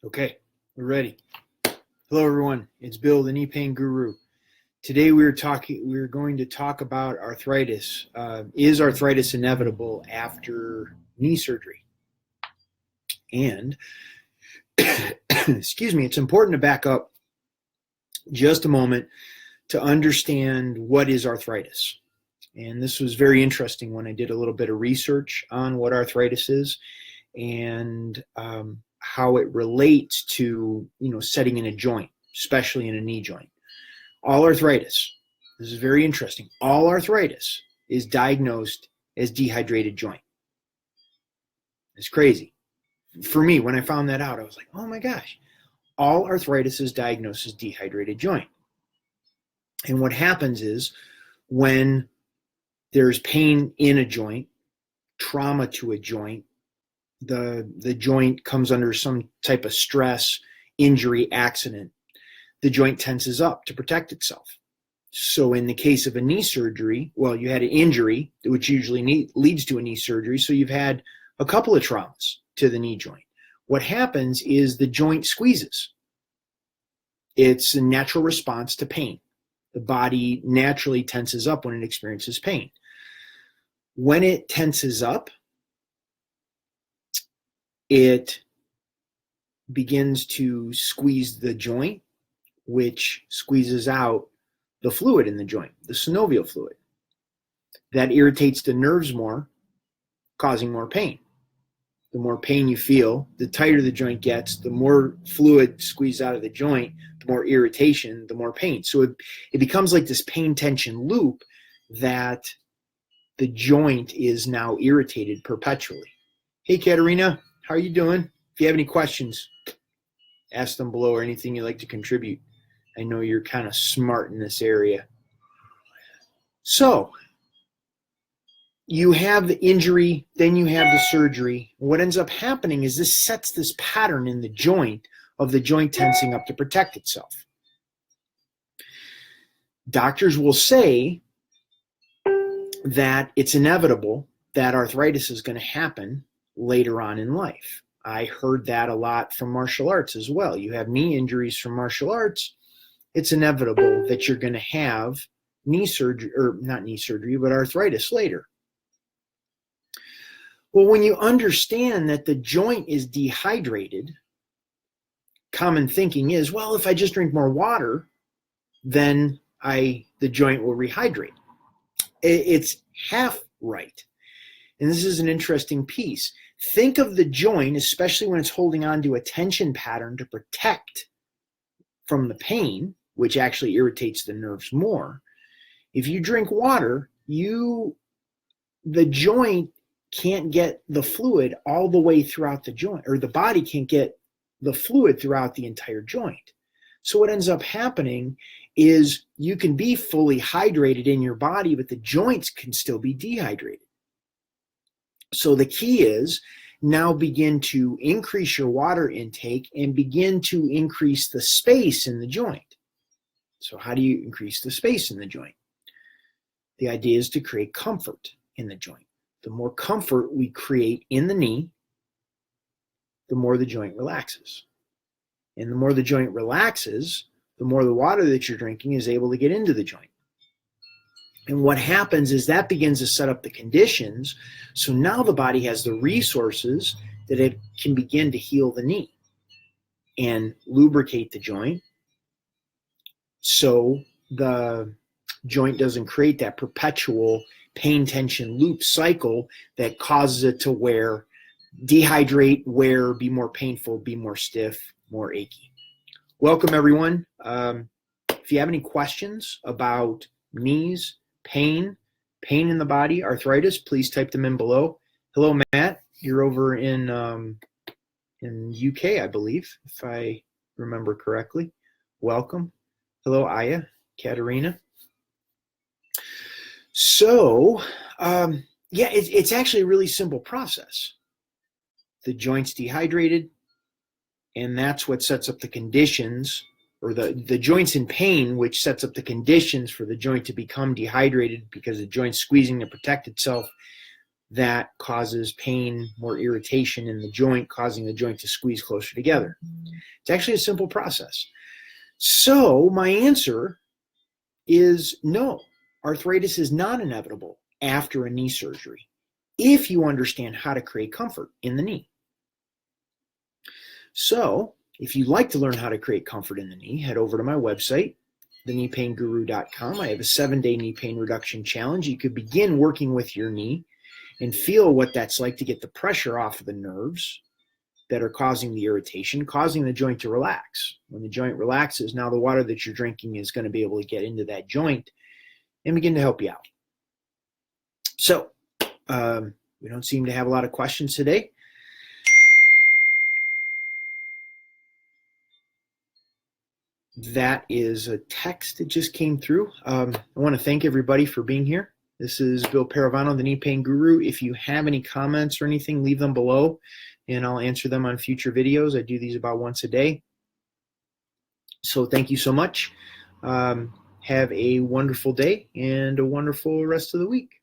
Okay, we're ready. Hello, everyone. It's Bill, the knee pain guru. Today we're going to talk about arthritis. Is arthritis inevitable after knee surgery? And, excuse me, it's important to back up just a moment to understand what is arthritis. And this was very interesting when I did a little bit of research on what arthritis is and how it relates to, setting in a joint, especially in a knee joint. All arthritis, this is very interesting, all arthritis is diagnosed as dehydrated joint. It's crazy. For me, when I found that out, I was like, oh my gosh, all arthritis is diagnosed as dehydrated joint. And what happens is when there's pain in a joint, trauma to a joint, the joint comes under some type of stress, injury, accident, the joint tenses up to protect itself. So in the case of a knee surgery, well, you had an injury, which usually leads to a knee surgery, so you've had a couple of traumas to the knee joint. What happens is the joint squeezes. It's a natural response to pain. The body naturally tenses up when it experiences pain. When it tenses up, it begins to squeeze the joint, which squeezes out the fluid in the joint, the synovial fluid. That irritates the nerves more, causing more pain. The more pain you feel, the tighter the joint gets, the more fluid squeezed out of the joint, the more irritation, the more pain. So it becomes like this pain tension loop that the joint is now irritated perpetually. Hey, Katerina, how are you doing? If you have any questions, ask them below, or anything you'd like to contribute. I know you're kind of smart in this area. So you have the injury, then you have the surgery. What ends up happening is this sets this pattern in the joint of the joint tensing up to protect itself. Doctors will say that it's inevitable that arthritis is going to happen later on in life. I heard that a lot from martial arts as well. You have knee injuries from martial arts, it's inevitable that you're going to have knee surgery, or not knee surgery, but arthritis later. Well, when you understand that the joint is dehydrated, common thinking is, well, if I just drink more water, then the joint will rehydrate. It's half right. And this is an interesting piece. Think of the joint, especially when it's holding on to a tension pattern to protect from the pain, which actually irritates the nerves more. If you drink water, the joint can't get the fluid all the way throughout the joint, or the body can't get the fluid throughout the entire joint. So what ends up happening is you can be fully hydrated in your body, but the joints can still be dehydrated. So the key is now begin to increase your water intake and begin to increase the space in the joint. So how do you increase the space in the joint? The idea is to create comfort in the joint. The more comfort we create in the knee, the more the joint relaxes. And the more the joint relaxes, the more the water that you're drinking is able to get into the joint. And what happens is that begins to set up the conditions, so now the body has the resources that it can begin to heal the knee and lubricate the joint, so the joint doesn't create that perpetual pain tension loop cycle that causes it to wear, dehydrate, wear, be more painful, be more stiff, more achy. Welcome, everyone. If you have any questions about knees, pain in the body, arthritis, please type them in below. Hello, Matt. You're over in UK, I believe, if I remember correctly. Welcome. Hello, Aya, Katerina. So, it's actually a really simple process. The joint's dehydrated, and that's what sets up the conditions, or the joint's in pain, which sets up the conditions for the joint to become dehydrated because the joint's squeezing to protect itself. That causes pain, more irritation in the joint, causing the joint to squeeze closer together. It's actually a simple process. So my answer is no. Arthritis is not inevitable after a knee surgery if you understand how to create comfort in the knee. So if you'd like to learn how to create comfort in the knee, head over to my website, thekneepainguru.com. I have a 7-day knee pain reduction challenge. You could begin working with your knee and feel what that's like to get the pressure off of the nerves that are causing the irritation, causing the joint to relax. When the joint relaxes, now the water that you're drinking is going to be able to get into that joint and begin to help you out. So we don't seem to have a lot of questions today. That is a text that just came through. I want to thank everybody for being here. This is Bill Paravano, the Knee Pain Guru. If you have any comments or anything, leave them below, and I'll answer them on future videos. I do these about once a day. So thank you so much. Have a wonderful day and a wonderful rest of the week.